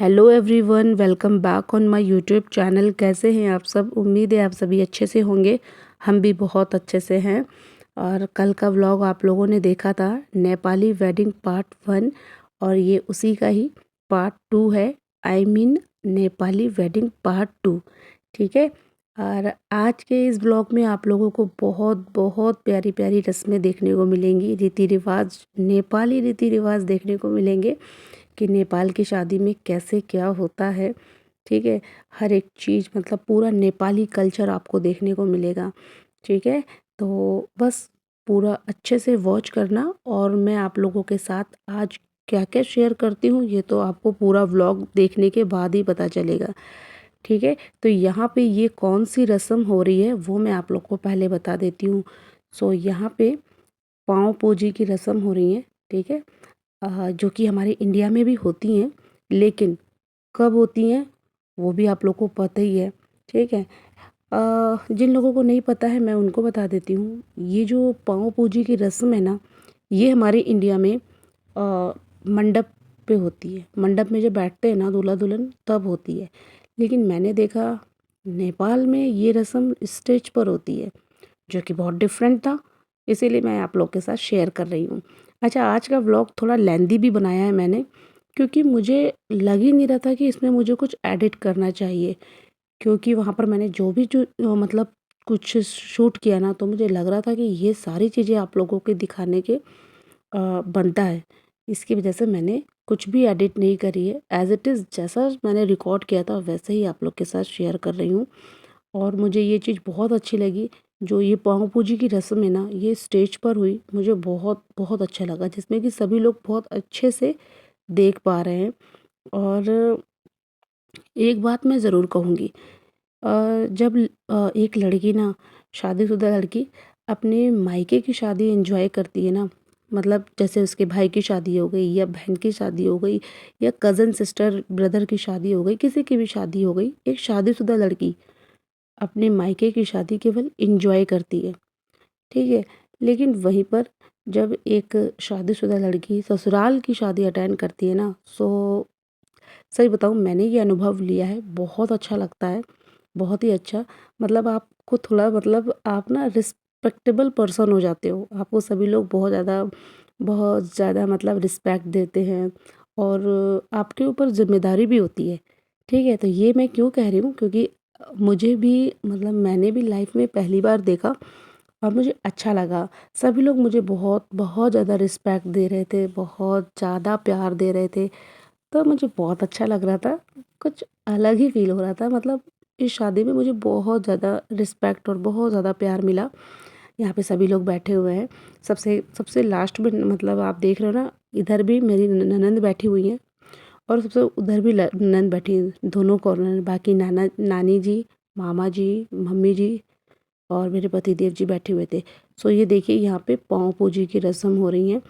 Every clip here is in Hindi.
Hello everyone, welcome back on my YouTube channel. कैसे हैं आप सब? उम्मीद है आप सभी अच्छे से होंगे। हम भी बहुत अच्छे से हैं। और कल का व्लॉग आप लोगों ने देखा था, नेपाली वेडिंग पार्ट 1, और ये उसी का ही पार्ट 2 है। I mean Nepali wedding part 2। ठीक है। और आज के इस ब्लॉग में आप लोगों को बहुत बहुत प्यारी प्यारी रस्में देखने को मिलेंगी, रीति रिवाज, नेपाली रीति रिवाज देखने को मिलेंगे कि नेपाल की शादी में कैसे क्या होता है। ठीक है। हर एक चीज़ मतलब पूरा नेपाली कल्चर आपको देखने को मिलेगा। ठीक है। तो बस पूरा अच्छे से वॉच करना, और मैं आप लोगों के साथ आज क्या क्या शेयर करती हूँ ये तो आपको पूरा व्लॉग देखने के बाद ही पता चलेगा। ठीक है। तो यहाँ पे ये कौन सी रस्म हो रही है वो मैं आप लोग को पहले बता देती हूँ। सो यहाँ पे पाँव पूजी की रस्म हो रही है। ठीक है। जो कि हमारे इंडिया में भी होती हैं, लेकिन कब होती हैं वो भी आप लोग को पता ही है। ठीक है। जिन लोगों को नहीं पता है मैं उनको बता देती हूँ। ये जो पाँव पूजी की रस्म है ना, ये हमारे इंडिया में मंडप पे होती है। मंडप में जब बैठते हैं ना दूल्हा दुल्हन, तब होती है। लेकिन मैंने देखा नेपाल में ये रस्म स्टेज पर होती है, जो कि बहुत डिफरेंट था। इसीलिए मैं आप लोग के साथ शेयर कर रही हूँ। अच्छा, आज का व्लॉग थोड़ा लेंदी भी बनाया है मैंने, क्योंकि मुझे लग ही नहीं रहा था कि इसमें मुझे कुछ एडिट करना चाहिए। क्योंकि वहाँ पर मैंने जो भी मतलब कुछ शूट किया ना, तो मुझे लग रहा था कि ये सारी चीज़ें आप लोगों के दिखाने के बनता है। इसकी वजह से मैंने कुछ भी एडिट नहीं करी है। एज़ इट इज़ जैसा मैंने रिकॉर्ड किया था वैसे ही आप लोग के साथ शेयर कर रही हूँ। और मुझे ये चीज़ बहुत अच्छी लगी। जो ये पाँव पूजी की रस्म है ना, ये स्टेज पर हुई, मुझे बहुत बहुत अच्छा लगा, जिसमें कि सभी लोग बहुत अच्छे से देख पा रहे हैं। और एक बात मैं ज़रूर कहूँगी, जब एक लड़की ना, शादीशुदा लड़की अपने मायके की शादी एंजॉय करती है ना, मतलब जैसे उसके भाई की शादी हो गई या बहन की शादी हो गई या कज़न सिस्टर ब्रदर की शादी हो गई, किसी की भी शादी हो गई, एक शादीशुदा लड़की अपने मायके की शादी केवल एंजॉय करती है। ठीक है। लेकिन वहीं पर जब एक शादीशुदा लड़की ससुराल की शादी अटेंड करती है ना, सो सही बताऊँ मैंने ये अनुभव लिया है, बहुत अच्छा लगता है। बहुत ही अच्छा। मतलब आपको थोड़ा मतलब आप ना रिस्पेक्टेबल पर्सन हो जाते हो। आपको सभी लोग बहुत ज़्यादा मतलब रिस्पेक्ट देते हैं, और आपके ऊपर ज़िम्मेदारी भी होती है। ठीक है। तो ये मैं क्यों कह रही हूँ, क्योंकि मुझे भी मतलब मैंने भी लाइफ में पहली बार देखा और मुझे अच्छा लगा। सभी लोग मुझे बहुत बहुत ज़्यादा रिस्पेक्ट दे रहे थे, बहुत ज़्यादा प्यार दे रहे थे। तो मुझे बहुत अच्छा लग रहा था, कुछ अलग ही फ़ील हो रहा था। मतलब इस शादी में मुझे बहुत ज़्यादा रिस्पेक्ट और बहुत ज़्यादा प्यार मिला। यहाँ पे सभी लोग बैठे हुए हैं। सबसे सबसे लास्ट में मतलब आप देख रहे हो ना, इधर भी मेरी ननंद बैठी हुई हैं, और सबसे उधर भी ननंद बैठी हैं, दोनों कॉर्नर में। बाकी नानी जी, मामा जी, मम्मी जी और मेरे पतिदेव जी बैठे हुए थे। सो ये देखिए, यहाँ पे पाँव पूजी की रस्म हो रही है।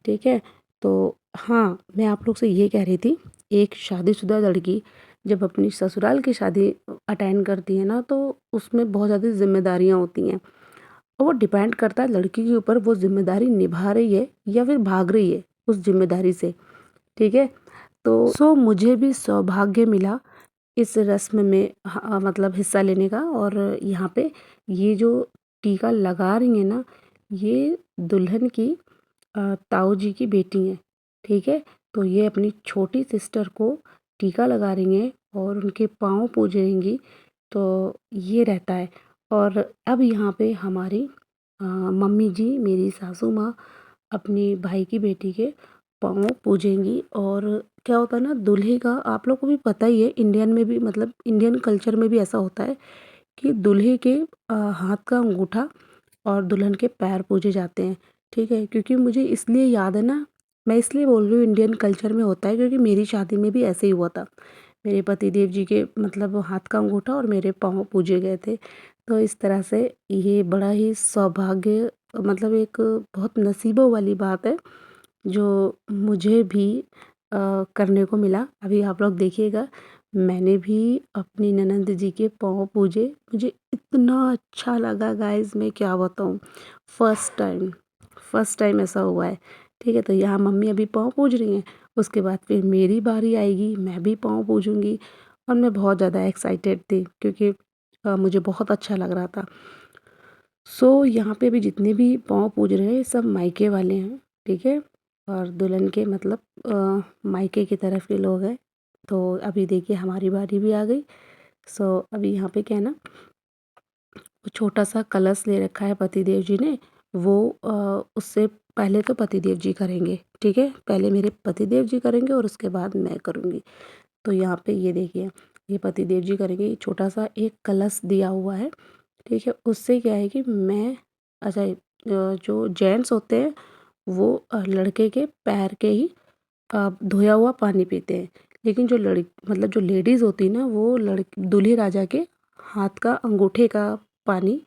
ठीक है। तो हाँ, मैं आप लोग से ये कह रही थी, एक शादीशुदा लड़की जब अपनी ससुराल की शादी अटेंड करती है ना, तो उसमें बहुत ज़्यादा ज़िम्मेदारियाँ होती हैं, और वो डिपेंड करता है लड़की के ऊपर, वो ज़िम्मेदारी निभा रही है या फिर भाग रही है उस ज़िम्मेदारी से। ठीक है। तो मुझे भी सौभाग्य मिला इस रस्म में मतलब हिस्सा लेने का। और यहाँ पे ये जो टीका लगा रही हैं ना, ये दुल्हन की ताऊ जी की बेटी हैं। ठीक है। तो ये अपनी छोटी सिस्टर को टीका लगा रही हैं और उनके पाँव पूजेंगी। तो ये रहता है। और अब यहाँ पे हमारी मम्मी जी, मेरी सासू माँ, अपनी भाई की बेटी के पाँव पूजेंगी। और क्या होता है ना, दूल्हे का आप लोग को भी पता ही है, इंडियन में भी मतलब इंडियन कल्चर में भी ऐसा होता है कि दूल्हे के हाथ का अंगूठा और दुल्हन के पैर पूजे जाते हैं। ठीक है। क्योंकि मुझे इसलिए याद है ना, मैं इसलिए बोल रही हूँ इंडियन कल्चर में होता है, क्योंकि मेरी शादी में भी ऐसे ही हुआ था। मेरे पतिदेव जी के मतलब हाथ का अंगूठा और मेरे पाँव पूजे गए थे। तो इस तरह से ये बड़ा ही सौभाग्य, मतलब एक बहुत नसीबों वाली बात है, जो मुझे भी करने को मिला। अभी आप लोग देखिएगा, मैंने भी अपनी ननंद जी के पाँव पूजे। मुझे इतना अच्छा लगा गाइस, मैं क्या बताऊँ। फर्स्ट टाइम ऐसा हुआ है। ठीक है। तो यहाँ मम्मी अभी पाँव पूज रही हैं, उसके बाद फिर मेरी बारी आएगी, मैं भी पाँव पूजूँगी। और मैं बहुत ज़्यादा एक्साइटेड थी क्योंकि मुझे बहुत अच्छा लग रहा था। यहाँ पे भी जितने भी पाँव पूज रहे हैं सब मायके वाले हैं, ठीक है? और दुल्हन के मतलब मायके की तरफ के लोग हैं। तो अभी देखिए हमारी बारी भी आ गई। अभी यहाँ पे क्या है ना, छोटा सा कलश ले रखा है पतिदेव जी ने। वो उससे पहले तो पतिदेव जी करेंगे, ठीक है? पहले मेरे पतिदेव जी करेंगे और उसके बाद मैं करूँगी। तो यहाँ पे ये देखिए, ये पतिदेव जी करेंगे। ये छोटा सा एक कलश दिया हुआ है, ठीक है? उससे क्या है कि मैं अच्छा जो जेंट्स होते हैं वो लड़के के पैर के ही धोया हुआ पानी पीते हैं। लेकिन जो मतलब जो लेडीज़ होती है ना, वो दूल्हे राजा के हाथ का अंगूठे का पानी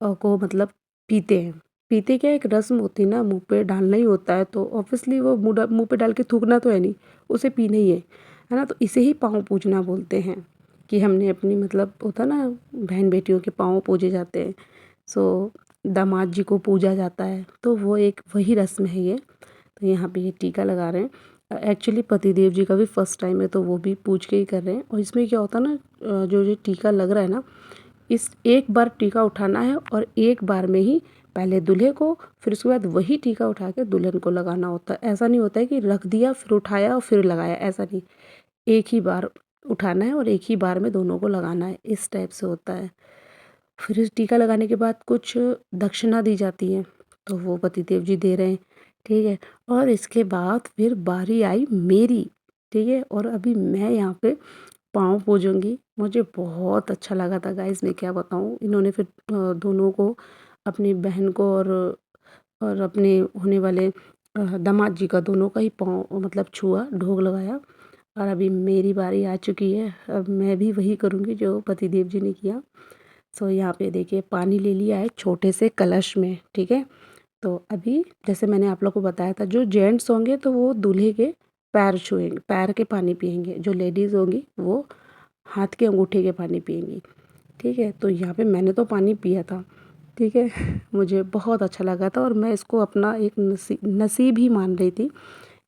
को मतलब पीते हैं। पीते क्या, एक रस्म होती है ना, मुँह पे डालना ही होता है, तो ऑब्वियसली वो मुँह पे डाल के थूकना तो है नहीं, उसे पीना ही है ना? तो इसे ही पाँव पूजना बोलते हैं कि हमने अपनी मतलब होता है ना, बहन बेटियों के पाँव पूजे जाते हैं। दामाद जी को पूजा जाता है, तो वो एक वही रस्म है ये। तो यहाँ पे ये टीका लगा रहे हैं। एक्चुअली पतिदेव जी का भी फर्स्ट टाइम है, तो वो भी पूछ के ही कर रहे हैं। और इसमें क्या होता है ना, जो ये टीका लग रहा है ना, इस एक बार टीका उठाना है और एक बार में ही पहले दूल्हे को, फिर उसके बाद वही टीका उठा के दुल्हन को लगाना होता है। ऐसा नहीं होता है कि रख दिया फिर उठाया और फिर लगाया, ऐसा नहीं। एक ही बार उठाना है और एक ही बार में दोनों को लगाना है, इस टाइप से होता है। फिर इस टीका लगाने के बाद कुछ दक्षिणा दी जाती है, तो वो पतिदेव जी दे रहे हैं, ठीक है? और इसके बाद फिर बारी आई मेरी, ठीक है? और अभी मैं यहाँ पे पाँव पूजूँगी। मुझे बहुत अच्छा लगा था गाइस, मैं क्या बताऊँ। इन्होंने फिर दोनों को, अपनी बहन को और अपने होने वाले दामाद जी का, दोनों का ही पाँव मतलब छुआ, ढोग लगाया। और अभी मेरी बारी आ चुकी है। अब मैं भी वही करूँगी जो पतिदेव जी ने किया। यहाँ पे देखिए पानी ले लिया है छोटे से कलश में, ठीक है? तो अभी जैसे मैंने आप लोग को बताया था, जो जेंट्स होंगे तो वो दूल्हे के पैर छुएंगे, पैर के पानी पिएंगे। जो लेडीज़ होंगी वो हाथ के अंगूठे के पानी पिएंगी, ठीक है? तो यहाँ पे मैंने तो पानी पिया था, ठीक है? मुझे बहुत अच्छा लगा था और मैं इसको अपना एक नसीब ही मान रही थी।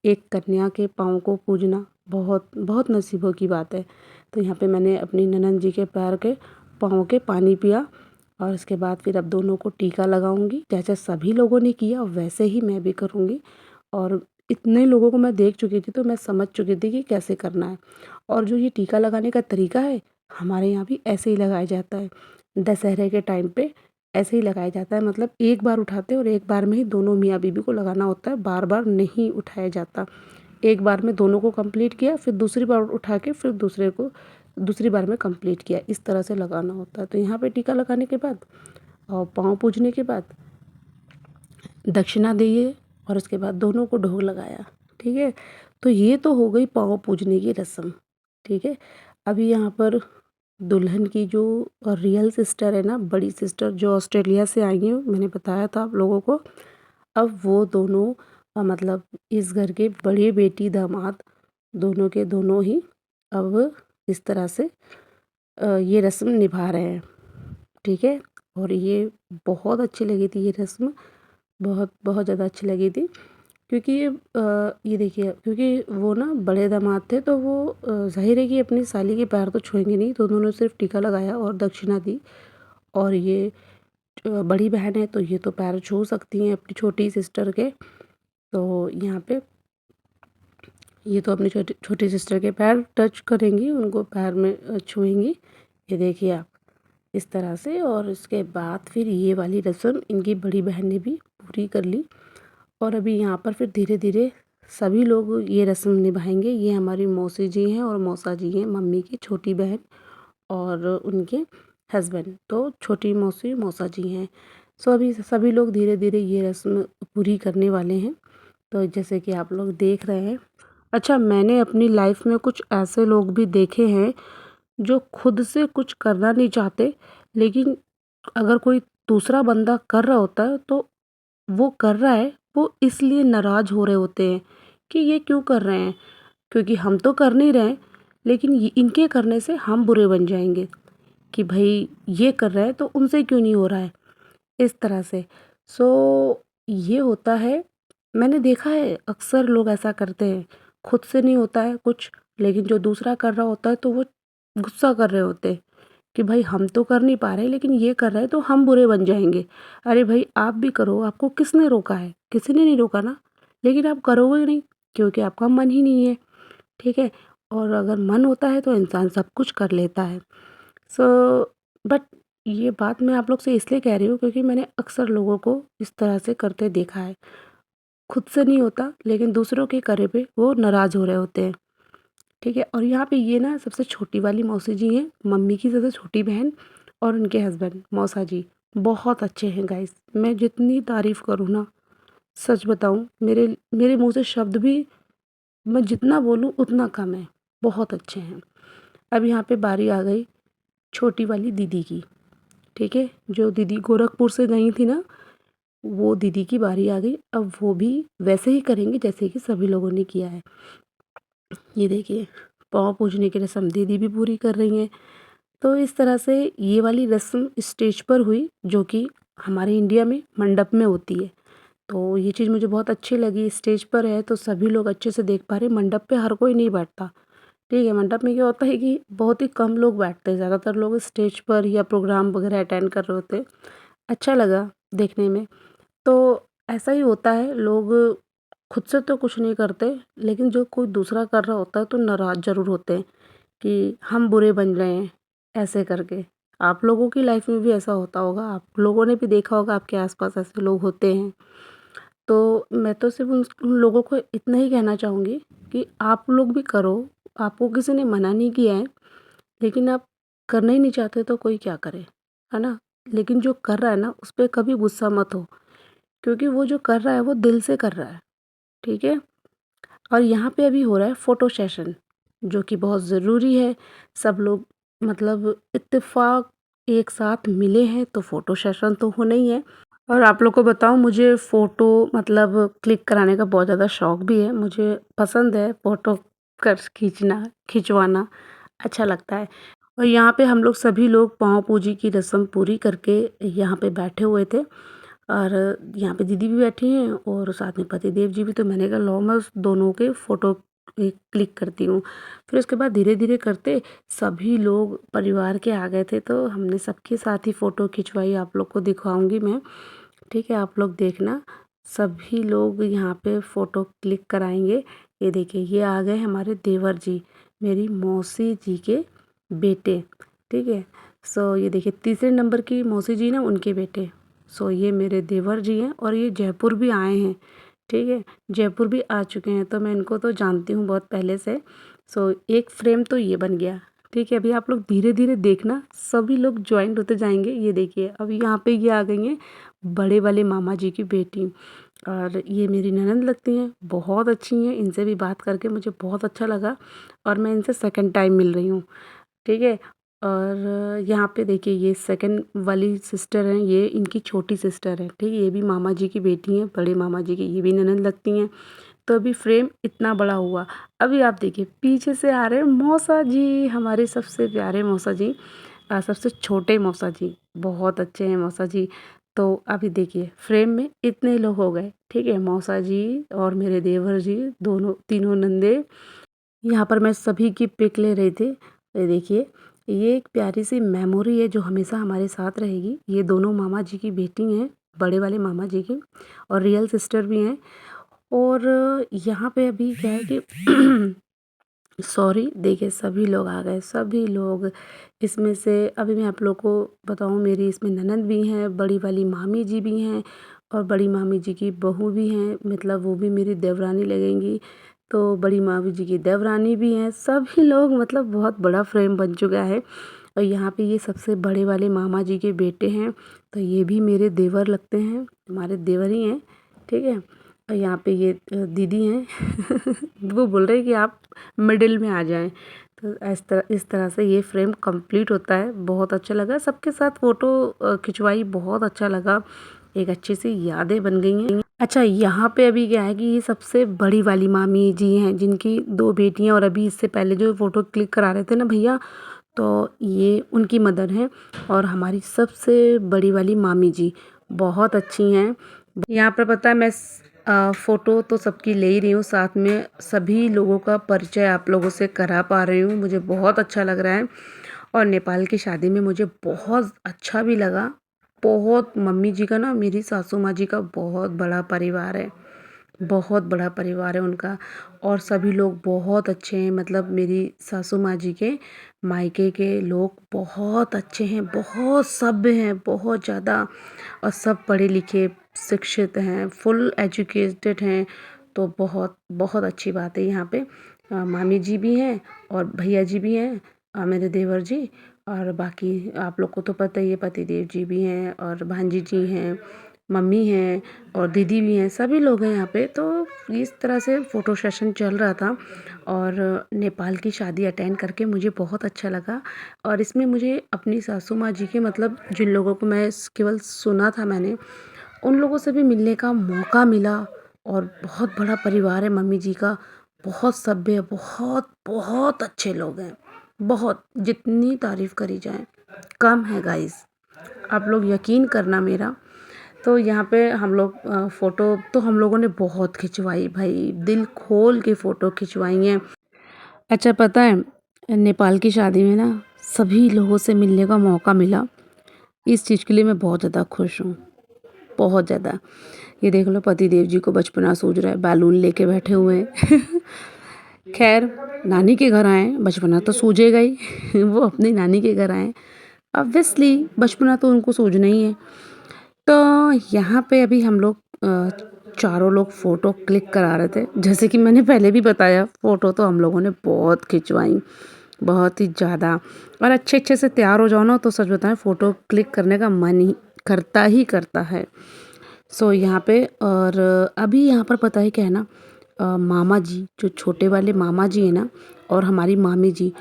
एक कन्या के पाँव को पूजना बहुत बहुत नसीबों की बात है। तो यहाँ पे मैंने अपनी ननंद जी के पैर के पाँव के पानी पिया और उसके बाद फिर अब दोनों को टीका लगाऊंगी। जैसे सभी लोगों ने किया वैसे ही मैं भी करूँगी। और इतने लोगों को मैं देख चुकी थी तो मैं समझ चुकी थी कि कैसे करना है। और जो ये टीका लगाने का तरीका है, हमारे यहाँ भी ऐसे ही लगाया जाता है। दशहरे के टाइम पे ऐसे ही लगाया जाता है, मतलब एक बार उठाते हैं और एक बार में ही दोनों मियाँ बीवी को लगाना होता है, बार बार नहीं उठाया जाता। एक बार में दोनों को कंप्लीट किया, फिर दूसरी बार उठा के फिर दूसरे को दूसरी बार में कंप्लीट किया, इस तरह से लगाना होता है। तो यहाँ पे टीका लगाने के बाद और पाँव पूजने के बाद दक्षिणा दिए और उसके बाद दोनों को ढोग लगाया, ठीक है? तो ये तो हो गई पाँव पूजने की रस्म, ठीक है? अभी यहाँ पर दुल्हन की जो रियल सिस्टर है ना, बड़ी सिस्टर जो ऑस्ट्रेलिया से आई हैं, मैंने बताया था आप लोगों को। अब वो दोनों मतलब इस घर के बड़े बेटी दामाद दोनों के दोनों ही अब इस तरह से ये रस्म निभा रहे हैं, ठीक है? और ये बहुत अच्छी लगी थी ये रस्म, बहुत बहुत ज़्यादा अच्छी लगी थी। क्योंकि ये देखिए, क्योंकि वो ना बड़े दामाद थे, तो वो ज़ाहिर है कि अपनी साली के पैर तो छुएंगे नहीं, तो उन्होंने सिर्फ टीका लगाया और दक्षिणा दी। और ये बड़ी बहन है तो ये तो पैर छू सकती हैं अपनी छोटी सिस्टर के। तो यहाँ पे ये तो अपनी छोटी सिस्टर के पैर टच करेंगी, उनको पैर में छुएंगी। ये देखिए आप, इस तरह से। और इसके बाद फिर ये वाली रस्म इनकी बड़ी बहन ने भी पूरी कर ली। और अभी यहाँ पर फिर धीरे धीरे सभी लोग ये रस्म निभाएंगे। ये हमारी मौसी जी हैं और मौसा जी हैं, मम्मी की छोटी बहन और उनके हस्बैंड, तो छोटी मौसी मौसा जी हैं। अभी सभी लोग धीरे धीरे ये रस्म पूरी करने वाले हैं। तो जैसे कि आप लोग देख रहे हैं। अच्छा, मैंने अपनी लाइफ में कुछ ऐसे लोग भी देखे हैं जो खुद से कुछ करना नहीं चाहते, लेकिन अगर कोई दूसरा बंदा कर रहा होता है तो वो कर रहा है, वो इसलिए नाराज़ हो रहे होते हैं कि ये क्यों कर रहे हैं, क्योंकि हम तो कर नहीं रहे हैं, लेकिन इनके करने से हम बुरे बन जाएंगे कि भाई ये कर रहा है तो उनसे क्यों नहीं हो रहा है, इस तरह से। ये होता है, मैंने देखा है अक्सर लोग ऐसा करते हैं। खुद से नहीं होता है कुछ, लेकिन जो दूसरा कर रहा होता है तो वो गुस्सा कर रहे होते हैं कि भाई हम तो कर नहीं पा रहे, लेकिन ये कर रहे हैं तो हम बुरे बन जाएंगे। अरे भाई आप भी करो, आपको किसने रोका है? किसी ने नहीं रोका ना, लेकिन आप करोगे नहीं क्योंकि आपका मन ही नहीं है। ठीक है, और अगर मन होता है तो इंसान सब कुछ कर लेता है। सो बट ये बात मैं आप लोग से इसलिए कह रही हूँ क्योंकि मैंने अक्सर लोगों को इस तरह से करते देखा है। खुद से नहीं होता लेकिन दूसरों के करे पे वो नाराज़ हो रहे होते हैं। ठीक है, और यहाँ पे ये ना सबसे छोटी वाली मौसी जी हैं, मम्मी की सबसे छोटी बहन, और उनके हस्बैंड मौसा जी बहुत अच्छे हैं गाइस। मैं जितनी तारीफ़ करूँ ना, सच बताऊँ, मेरे मेरे मुँह से शब्द भी मैं जितना बोलूँ उतना कम है। बहुत अच्छे हैं। अब यहाँ पे बारी आ गई छोटी वाली दीदी की। ठीक है, जो दीदी गोरखपुर से गई थी ना, वो दीदी की बारी आ गई। अब वो भी वैसे ही करेंगे जैसे कि सभी लोगों ने किया है। ये देखिए, पाँव पूजने की रस्म दीदी भी पूरी कर रही हैं। तो इस तरह से ये वाली रस्म स्टेज पर हुई, जो कि हमारे इंडिया में मंडप में होती है। तो ये चीज़ मुझे बहुत अच्छी लगी। स्टेज पर है तो सभी लोग अच्छे से देख पा रहे हैं। मंडप पे हर कोई नहीं बैठता। ठीक है, मंडप में क्या होता है कि बहुत ही कम लोग बैठते हैं, ज़्यादातर लोग स्टेज पर या प्रोग्राम वगैरह अटेंड कर रहे होते हैं। अच्छा लगा देखने में। तो ऐसा ही होता है, लोग खुद से तो कुछ नहीं करते, लेकिन जो कोई दूसरा कर रहा होता है तो नाराज़ ज़रूर होते हैं कि हम बुरे बन रहे हैं ऐसे करके। आप लोगों की लाइफ में भी ऐसा होता होगा, आप लोगों ने भी देखा होगा आपके आसपास ऐसे लोग होते हैं। तो मैं तो सिर्फ़ उन लोगों को इतना ही कहना चाहूँगी कि आप लोग भी करो, आपको किसी ने मना नहीं किया है, लेकिन आप करना ही नहीं चाहते तो कोई क्या करे, है ना? लेकिन जो कर रहा है ना, उस पे कभी गुस्सा मत हो, क्योंकि वो जो कर रहा है वो दिल से कर रहा है। ठीक है? और यहाँ पे अभी हो रहा है फ़ोटो सेशन, जो कि बहुत ज़रूरी है। सब लोग मतलब इत्तेफ़ाक एक साथ मिले हैं तो फ़ोटो सेशन तो होना ही है। और आप लोग को बताऊँ, मुझे फ़ोटो मतलब क्लिक कराने का बहुत ज़्यादा शौक भी है। मुझे पसंद है फ़ोटो खिंचवाना अच्छा लगता है। और यहाँ पे हम लोग सभी लोग पाँव पूजी की रस्म पूरी करके यहाँ पे बैठे हुए थे, और यहाँ पे दीदी भी बैठी हैं और साथ में पतिदेव जी भी। तो मैंने कहा लो मैं उस दोनों के फ़ोटो क्लिक करती हूँ। फिर उसके बाद धीरे-धीरे करते सभी लोग परिवार के आ गए थे, तो हमने सबके साथ ही फ़ोटो खिंचवाई। आप लोग को दिखाऊँगी मैं, ठीक है? आप लोग देखना, सभी लोग यहाँ पे फ़ोटो क्लिक कराएँगे। ये देखिए, ये आ गए हमारे देवर जी, मेरी मौसी जी के बेटे, ठीक है? सो ये देखिए तीसरे नंबर की मौसी जी ना, उनके बेटे। सो ये मेरे देवर जी हैं और ये जयपुर भी आए हैं, ठीक है? जयपुर भी आ चुके हैं, तो मैं इनको तो जानती हूँ बहुत पहले से। सो एक फ्रेम तो ये बन गया, ठीक है? अभी आप लोग धीरे-धीरे देखना, सभी लोग जॉइंट होते जाएँगे। ये देखिए, अब यहाँ पे ये आ गई हैं बड़े वाले मामा जी की बेटी, और ये मेरी ननंद लगती हैं, बहुत अच्छी हैं। इनसे भी बात करके मुझे बहुत अच्छा लगा, और मैं इनसे सेकंड टाइम मिल रही हूँ, ठीक है? और यहाँ पे देखिए, ये सेकंड वाली सिस्टर हैं, ये इनकी छोटी सिस्टर है, ठीक है? ये भी मामा जी की बेटी हैं, बड़े मामा जी की, ये भी ननंद लगती हैं। तो अभी फ्रेम इतना बड़ा हुआ। अभी आप देखिए पीछे से आ रहे हैं मौसा जी, हमारे सबसे प्यारे मौसा जी, सबसे छोटे मौसा जी, बहुत अच्छे हैं मौसा जी। तो अभी देखिए फ्रेम में इतने लोग हो गए, ठीक है? मौसा जी और मेरे देवर जी, दोनों तीनों नंदे। यहाँ पर मैं सभी की पिक ले रही थी। ये देखिए, ये एक प्यारी सी मेमोरी है जो हमेशा हमारे साथ रहेगी। ये दोनों मामा जी की बेटी हैं, बड़े वाले मामा जी की, और रियल सिस्टर भी हैं। और यहाँ पे अभी क्या है कि सॉरी, देखिए सभी लोग आ गए, सभी लोग। इसमें से अभी मैं आप लोग को बताऊँ, मेरी इसमें ननंद भी हैं, बड़ी वाली मामी जी भी हैं, और बड़ी मामी जी की बहू भी हैं, मतलब वो भी मेरी देवरानी लगेंगी। तो बड़ी मामी जी की देवरानी भी हैं, सभी लोग, मतलब बहुत बड़ा फ्रेम बन चुका है। और यहाँ पे ये सबसे बड़े वाले मामा जी के बेटे हैं, तो ये भी मेरे देवर लगते हैं, हमारे देवर ही हैं, ठीक है? और यहाँ पे ये दीदी हैं वो बोल रहे हैं कि आप मिडिल में आ जाएं। तो इस तरह से ये फ्रेम कंप्लीट होता है। बहुत अच्छा लगा, सबके साथ फ़ोटो खिंचवाई, बहुत अच्छा लगा, एक अच्छी सी यादें बन गई हैं। अच्छा, यहाँ पे अभी क्या है कि ये सबसे बड़ी वाली मामी जी हैं, जिनकी 2 बेटियाँ, और अभी इससे पहले जो फ़ोटो क्लिक करा रहे थे ना भैया, तो ये उनकी मदर हैं। और हमारी सबसे बड़ी वाली मामी जी बहुत अच्छी हैं। यहाँ पर पता है, मैं फ़ोटो तो सबकी ले ही रही हूँ, साथ में सभी लोगों का परिचय आप लोगों से करा पा रही हूँ, मुझे बहुत अच्छा लग रहा है। और नेपाल की शादी में मुझे बहुत अच्छा भी लगा। बहुत मम्मी जी का ना, मेरी सासू माँ जी का बहुत बड़ा परिवार है। बहुत बड़ा परिवार है उनका और सभी लोग बहुत अच्छे हैं। मतलब मेरी सासू माँ जी के मायके के लोग बहुत अच्छे हैं, बहुत सभ्य हैं, बहुत ज़्यादा। और सब पढ़े लिखे, शिक्षित हैं, फुल एजुकेटेड हैं। तो बहुत बहुत अच्छी बात है यहाँ पे। मामी जी भी हैं और भैया जी भी हैं, मेरे देवर जी। और बाकी आप लोग को तो पता ही है, पतिदेव जी भी हैं और भांजी जी हैं, मम्मी हैं और दीदी भी हैं, सभी लोग हैं यहाँ पे। तो इस तरह से फ़ोटो सेशन चल रहा था और नेपाल की शादी अटेंड करके मुझे बहुत अच्छा लगा। और इसमें मुझे अपनी सासू माँ जी के, मतलब जिन लोगों को मैं केवल सुना था मैंने, उन लोगों से भी मिलने का मौका मिला। और बहुत बड़ा परिवार है मम्मी जी का, बहुत सभ्य, बहुत बहुत अच्छे लोग हैं। बहुत, जितनी तारीफ़ करी जाए कम है गाइस, आप लोग यकीन करना मेरा। तो यहाँ पे हम लोग फ़ोटो तो हम लोगों ने बहुत खिंचवाई भाई, दिल खोल के फ़ोटो खिंचवाई हैं। अच्छा पता है, नेपाल की शादी में ना सभी लोगों से मिलने का मौका मिला। इस चीज़ के लिए मैं बहुत ज़्यादा खुश हूँ, बहुत ज़्यादा। ये देख लो, पतिदेव जी को बचपना सूझ रहा है, बैलून लेके बैठे हुए हैं। खैर, नानी के घर आए, बचपना तो सूझेगा ही। वो अपनी नानी के घर आए, ऑब्वियसली बचपना तो उनको सूझना ही है। तो यहाँ पे अभी हम लोग चारों लोग फ़ोटो क्लिक करा रहे थे। जैसे कि मैंने पहले भी बताया, फ़ोटो तो हम लोगों ने बहुत खिंचवाई, बहुत ही ज़्यादा। और अच्छे-अच्छे से तैयार हो जाओ ना, तो सच बताएँ फ़ोटो क्लिक करने का मन ही करता है। सो यहाँ पे, और अभी यहाँ पर पता है क्या है ना, मामा जी, जो छोटे वाले मामा जी हैं ना, और हमारी मामी जी,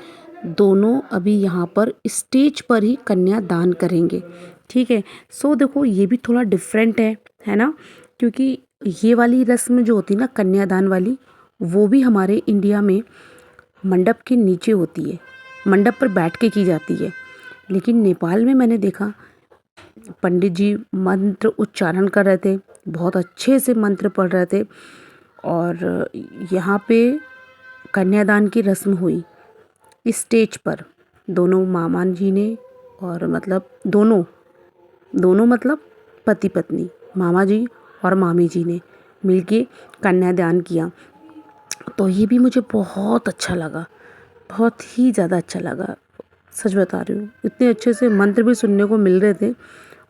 दोनों अभी यहाँ पर स्टेज पर ही कन्यादान करेंगे। ठीक है। सो देखो, ये भी थोड़ा डिफरेंट है ना, क्योंकि ये वाली रस्म जो होती है ना, कन्यादान वाली, वो भी हमारे इंडिया में मंडप के नीचे होती है, मंडप पर बैठ के की जाती है। लेकिन नेपाल में मैंने देखा, पंडित जी मंत्र उच्चारण कर रहे थे, बहुत अच्छे से मंत्र पढ़ रहे थे। और यहाँ पे कन्यादान की रस्म हुई स्टेज पर, दोनों मामा जी ने, और मतलब दोनों दोनों मतलब पति पत्नी, मामा जी और मामी जी ने मिलके कन्यादान किया। तो ये भी मुझे बहुत अच्छा लगा, बहुत ही ज़्यादा अच्छा लगा। सच बता रही हूँ, इतने अच्छे से मंत्र भी सुनने को मिल रहे थे,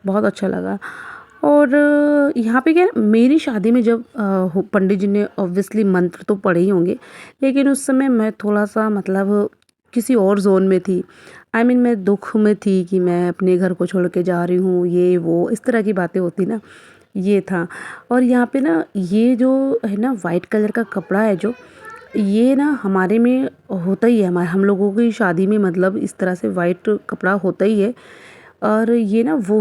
बहुत अच्छा लगा। और यहाँ पे क्या है, मेरी शादी में जब पंडित जी ने ऑब्वियसली मंत्र तो पढ़े ही होंगे, लेकिन उस समय मैं थोड़ा सा, मतलब किसी और जोन में थी। आई मीन मैं दुख में थी कि मैं अपने घर को छोड़ के जा रही हूँ, ये वो इस तरह की बातें होती ना, ये था। और यहाँ पे ना, ये जो है ना वाइट कलर का कपड़ा है, जो ये ना हमारे में होता ही है, हमारे हम लोगों की शादी में, मतलब इस तरह से वाइट कपड़ा होता ही है। और ये ना वो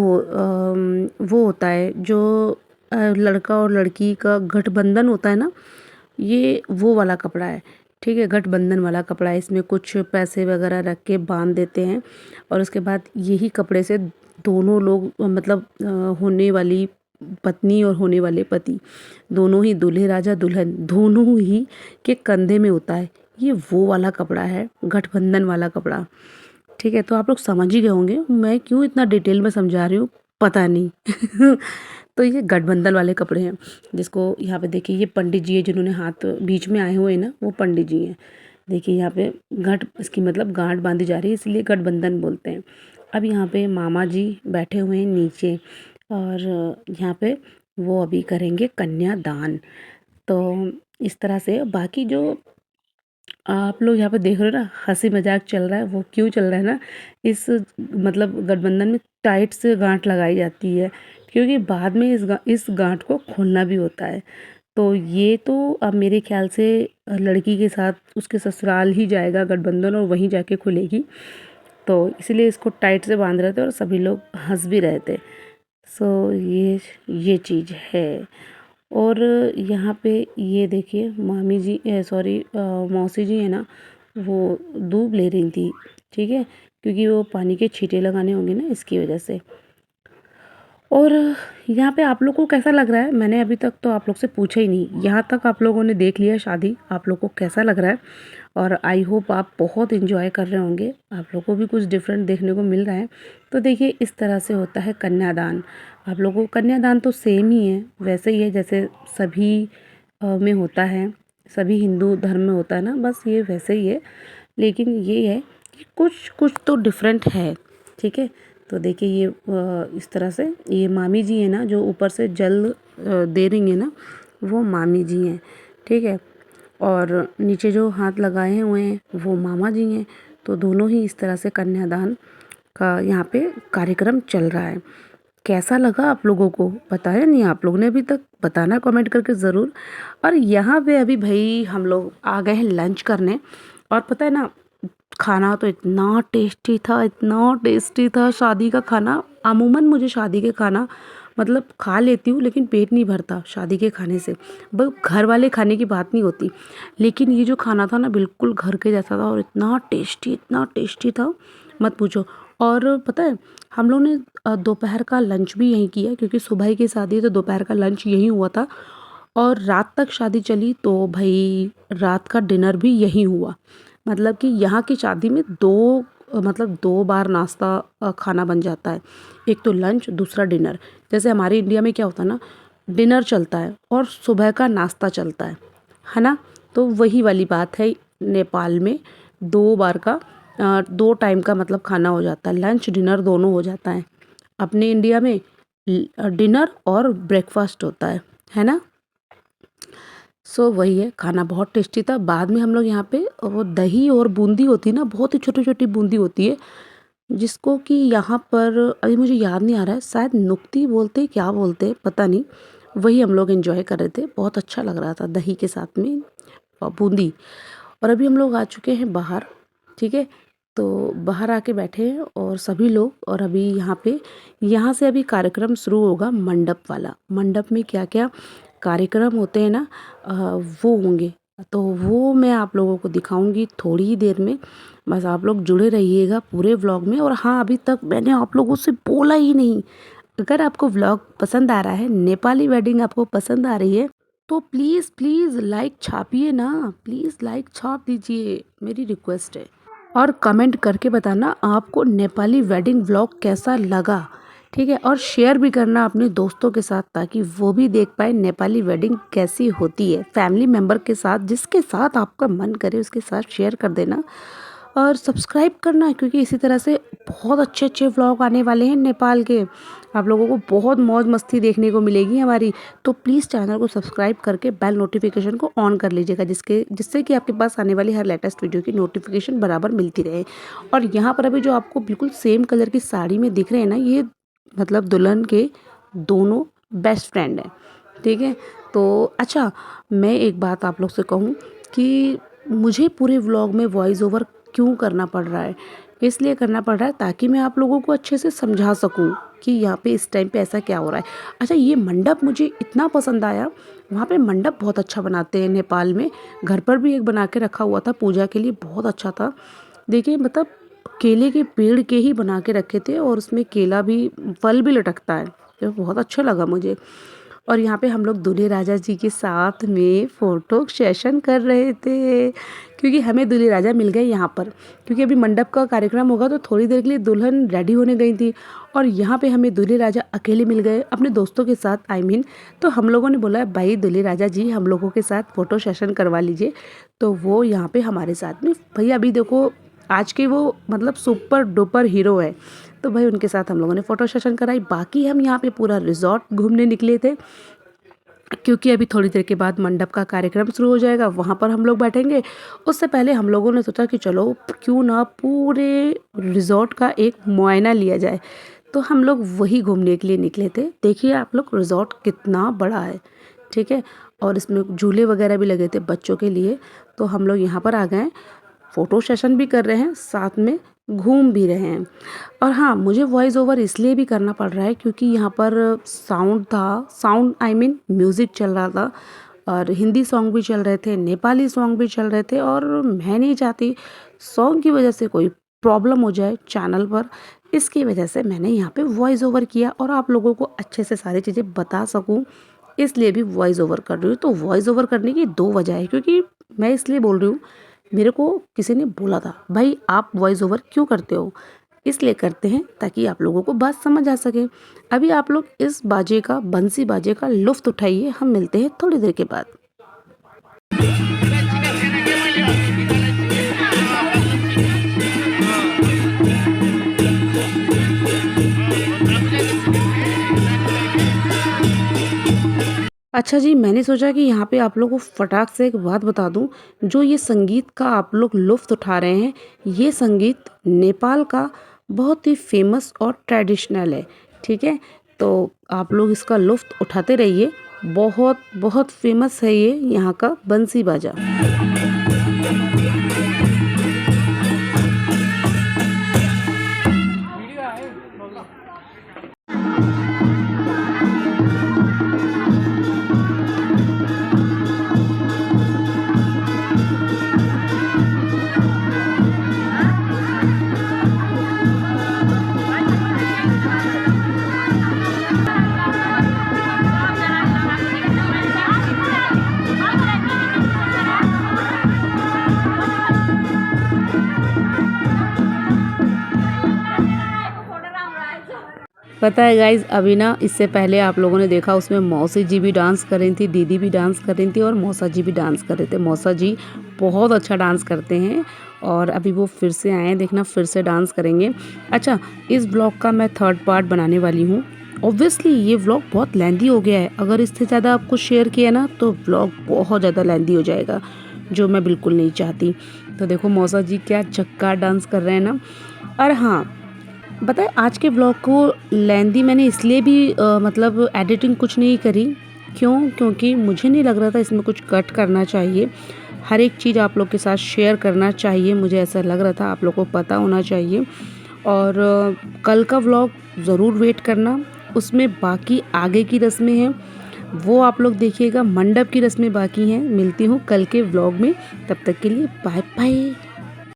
होता है जो लड़का और लड़की का गठबंधन होता है ना, ये वो वाला कपड़ा है। ठीक है, गठबंधन वाला कपड़ा है। इसमें कुछ पैसे वगैरह रख के बांध देते हैं और उसके बाद यही कपड़े से दोनों लोग, मतलब होने वाली पत्नी और होने वाले पति, दोनों ही, दूल्हे राजा दुल्हन दोनों ही के कंधे में होता है। ये वो वाला कपड़ा है, गठबंधन वाला कपड़ा। ठीक है, तो आप लोग समझ ही गए होंगे मैं क्यों इतना डिटेल में समझा रही हूँ, पता नहीं। तो ये गठबंधन वाले कपड़े हैं, जिसको यहाँ पे देखिए, ये पंडित जी है जिन्होंने हाथ बीच में आए हुए हैं ना, वो पंडित जी हैं। देखिए यहाँ पे गठ, इसकी मतलब गांठ बांधी जा रही है, इसलिए गठबंधन बोलते हैं। अब यहाँ पे मामा जी बैठे हुए हैं नीचे, और यहाँ पे वो अभी करेंगे कन्यादान। तो इस तरह से बाकी जो आप लोग यहाँ पे देख रहे हो ना, हंसी मजाक चल रहा है, वो क्यों चल रहा है ना, इस मतलब गठबंधन में टाइट से गांठ लगाई जाती है, क्योंकि बाद में इस गांठ को खोलना भी होता है। तो ये तो अब मेरे ख्याल से लड़की के साथ उसके ससुराल ही जाएगा गठबंधन, और वहीं जाके खुलेगी। तो इसीलिए इसको टाइट से बांध रहे थे और सभी लोग हंस भी रहे थे। सो ये चीज़ है। और यहाँ पे ये देखिए, मामी जी, सॉरी, मौसी जी है ना, वो दूब ले रही थी। ठीक है, क्योंकि वो पानी के छींटे लगाने होंगे ना, इसकी वजह से। और यहाँ पे आप लोग को कैसा लग रहा है? मैंने अभी तक तो आप लोग से पूछा ही नहीं, यहाँ तक आप लोगों ने देख लिया शादी, आप लोग को कैसा लग रहा है? और आई होप आप बहुत एंजॉय कर रहे होंगे, आप लोग को भी कुछ डिफरेंट देखने को मिल रहा है। तो देखिए इस तरह से होता है कन्यादान। आप लोगों को कन्यादान तो सेम ही है, वैसे ही है जैसे सभी में होता है, सभी हिंदू धर्म में होता है ना, बस ये वैसे ही है। लेकिन ये है कि कुछ कुछ तो डिफरेंट है, ठीक है। तो देखिए ये इस तरह से ये मामी जी हैं ना, जो ऊपर से जल दे रही हैं ना, वो मामी जी हैं, ठीक है। और नीचे जो हाथ लगाए हुए हैं वो मामा जी हैं। तो दोनों ही इस तरह से कन्यादान का यहाँ पे कार्यक्रम चल रहा है। कैसा लगा आप लोगों को? बताया नहीं आप लोगों ने अभी तक? बताना कमेंट करके ज़रूर। और यहाँ पे अभी भाई हम लोग आ गए हैं लंच करने। और पता है ना, खाना तो इतना टेस्टी था, इतना टेस्टी था शादी का खाना। अमूमन मुझे शादी के खाना मतलब खा लेती हूँ, लेकिन पेट नहीं भरता शादी के खाने से। बस घर वाले खाने की बात नहीं होती, लेकिन ये जो खाना था ना बिल्कुल घर के जैसा था, और इतना टेस्टी था, मत पूछो। और पता है हम लोग ने दोपहर का लंच भी यहीं किया, क्योंकि सुबह की शादी है तो दोपहर का लंच यहीं हुआ था। और रात तक शादी चली तो भाई रात का डिनर भी यहीं हुआ। मतलब कि यहाँ की शादी में मतलब 2 बार नाश्ता खाना बन जाता है। एक तो लंच, दूसरा डिनर। जैसे हमारे इंडिया में क्या होता है ना, डिनर चलता है और सुबह का नाश्ता चलता है ना? तो वही वाली बात है, नेपाल में 2 बार का 2 टाइम का मतलब खाना हो जाता है, लंच डिनर दोनों हो जाता है। अपने इंडिया में डिनर और ब्रेकफास्ट होता है ना? सो वही है, खाना बहुत टेस्टी था। बाद में हम लोग यहाँ पे वो दही और बूंदी होती है ना, बहुत ही छोटी छोटी बूंदी होती है, जिसको कि यहाँ पर अभी मुझे याद नहीं आ रहा है, शायद नुक्ती बोलते क्या बोलते पता नहीं। वही हम लोग एंजॉय कर रहे थे, बहुत अच्छा लग रहा था दही के साथ में बूंदी। और अभी हम लोग आ चुके हैं बाहर, ठीक है। तो बाहर आके बैठे हैं और सभी लोग, और अभी यहाँ से अभी कार्यक्रम शुरू होगा मंडप वाला। मंडप में क्या क्या कार्यक्रम होते हैं ना, वो होंगे। तो वो मैं आप लोगों को दिखाऊंगी थोड़ी ही देर में, बस आप लोग जुड़े रहिएगा पूरे व्लॉग में। और हाँ, अभी तक मैंने आप लोगों से बोला ही नहीं, अगर आपको व्लॉग पसंद आ रहा है, नेपाली वेडिंग आपको पसंद आ रही है, तो प्लीज़ प्लीज़ लाइक छापिए ना, प्लीज़ लाइक छाप दीजिए, मेरी रिक्वेस्ट है। और कमेंट करके बताना आपको नेपाली वेडिंग व्लॉग कैसा लगा, ठीक है। और शेयर भी करना अपने दोस्तों के साथ, ताकि वो भी देख पाए नेपाली वेडिंग कैसी होती है। फैमिली मेम्बर के साथ, जिसके साथ आपका मन करे उसके साथ शेयर कर देना। और सब्सक्राइब करना, क्योंकि इसी तरह से बहुत अच्छे अच्छे व्लॉग आने वाले हैं नेपाल के। आप लोगों को बहुत मौज मस्ती देखने को मिलेगी हमारी। तो प्लीज़ चैनल को सब्सक्राइब करके बेल नोटिफिकेशन को ऑन कर लीजिएगा, जिससे कि आपके पास आने वाली हर लेटेस्ट वीडियो की नोटिफिकेशन बराबर मिलती रहे। और यहाँ पर अभी जो आपको बिल्कुल सेम कलर की साड़ी में दिख रहे हैं ना, ये मतलब दुल्हन के दोनों बेस्ट फ्रेंड हैं, ठीक है। तो अच्छा, मैं एक बात आप लोग से कहूँ कि मुझे पूरे व्लॉग में वॉइस ओवर क्यों करना पड़ रहा है? इसलिए करना पड़ रहा है ताकि मैं आप लोगों को अच्छे से समझा सकूं कि यहाँ पे इस टाइम पे ऐसा क्या हो रहा है। अच्छा, ये मंडप मुझे इतना पसंद आया, वहाँ पे मंडप बहुत अच्छा बनाते हैं नेपाल में। घर पर भी एक बना के रखा हुआ था पूजा के लिए, बहुत अच्छा था। देखिए मतलब केले के पेड़ के ही बना के रखे थे, और उसमें केला भी, फल भी लटकता है, तो बहुत अच्छा लगा मुझे। और यहाँ पे हम लोग दूल्हे राजा जी के साथ में फ़ोटो सेशन कर रहे थे, क्योंकि हमें दूल्हे राजा मिल गए यहाँ पर। क्योंकि अभी मंडप का कार्यक्रम होगा तो थोड़ी देर के लिए दुल्हन रेडी होने गई थी, और यहाँ पे हमें दूल्हे राजा अकेले मिल गए अपने दोस्तों के साथ, आई मीन। तो हम लोगों ने बोला भाई दूल्हे राजा जी हम लोगों के साथ फ़ोटो सेशन करवा लीजिए। तो वो यहाँ पे हमारे साथ में, भैया अभी देखो आज के वो मतलब सुपर डुपर हीरो है, तो भाई उनके साथ हम लोगों ने फ़ोटो सेशन कराई। बाकी हम यहाँ पे पूरा रिजॉर्ट घूमने निकले थे, क्योंकि अभी थोड़ी देर के बाद मंडप का कार्यक्रम शुरू हो जाएगा, वहाँ पर हम लोग बैठेंगे। उससे पहले हम लोगों ने सोचा कि चलो क्यों ना पूरे रिजॉर्ट का एक मुआयना लिया जाए, तो हम लोग वही घूमने के लिए निकले थे। देखिए आप लोग रिजॉर्ट कितना बड़ा है, ठीक है। और इसमें झूले वगैरह भी लगे थे बच्चों के लिए। तो हम लोग यहाँ पर आ गए, फ़ोटो सेशन भी कर रहे हैं, साथ में घूम भी रहे हैं। और हाँ, मुझे वॉइस ओवर इसलिए भी करना पड़ रहा है क्योंकि यहाँ पर साउंड आई मीन म्यूज़िक चल रहा था, और हिंदी सॉन्ग भी चल रहे थे, नेपाली सॉन्ग भी चल रहे थे। और मैं नहीं चाहती सॉन्ग की वजह से कोई प्रॉब्लम हो जाए चैनल पर, इसकी वजह से मैंने यहाँ पे वॉइस ओवर किया और आप लोगों को अच्छे से सारी चीज़ें बता सकूँ, इसलिए भी वॉइस ओवर कर रही हूँ। तो वॉइस ओवर करने की 2 वजह है, क्योंकि मैं इसलिए बोल रही हूँ, मेरे को किसी ने बोला था, भाई आप वॉइस ओवर क्यों करते हो? इसलिए करते हैं ताकि आप लोगों को बात समझ आ सके। अभी आप लोग इस बाजे का, बंसी बाजे का लुफ्त उठाइए। हम मिलते हैं थोड़ी देर के बाद। अच्छा जी, मैंने सोचा कि यहाँ पे आप लोगों को फटाक से एक बात बता दूँ, जो ये संगीत का आप लोग लुफ़्त उठा रहे हैं, ये संगीत नेपाल का बहुत ही फ़ेमस और ट्रेडिशनल है, ठीक है? तो आप लोग इसका लुफ़्त उठाते रहिए, बहुत बहुत फ़ेमस है ये यहाँ का बंसी बाजा। पता है गाइज़, अभी ना इससे पहले आप लोगों ने देखा उसमें मौसी जी भी डांस कर रही थी, दीदी भी डांस कर रही थी और मौसा जी भी डांस कर रहे थे। मौसा जी बहुत अच्छा डांस करते हैं और अभी वो फिर से आए हैं, देखना फिर से डांस करेंगे। अच्छा, इस ब्लॉग का मैं 3rd पार्ट बनाने वाली हूँ। ऑब्वियसली ये व्लॉग बहुत लेंथी हो गया है, अगर इससे ज़्यादा आपको शेयर किया ना तो व्लॉग बहुत ज़्यादा लेंथी हो जाएगा, जो मैं बिल्कुल नहीं चाहती। तो देखो मौसा जी क्या चक्का डांस कर रहे हैं ना। और हाँ, पता है आज के व्लॉग को लेंथी मैंने इसलिए भी मतलब एडिटिंग कुछ नहीं करी, क्यों? क्योंकि मुझे नहीं लग रहा था इसमें कुछ कट करना चाहिए। हर एक चीज़ आप लोग के साथ शेयर करना चाहिए, मुझे ऐसा लग रहा था, आप लोग को पता होना चाहिए। और कल का व्लॉग ज़रूर वेट करना, उसमें बाकी आगे की रस्में हैं वो आप लोग देखिएगा, मंडप की रस्में बाकी हैं। मिलती हूँ कल के व्लॉग में, तब तक के लिए बाय बाय।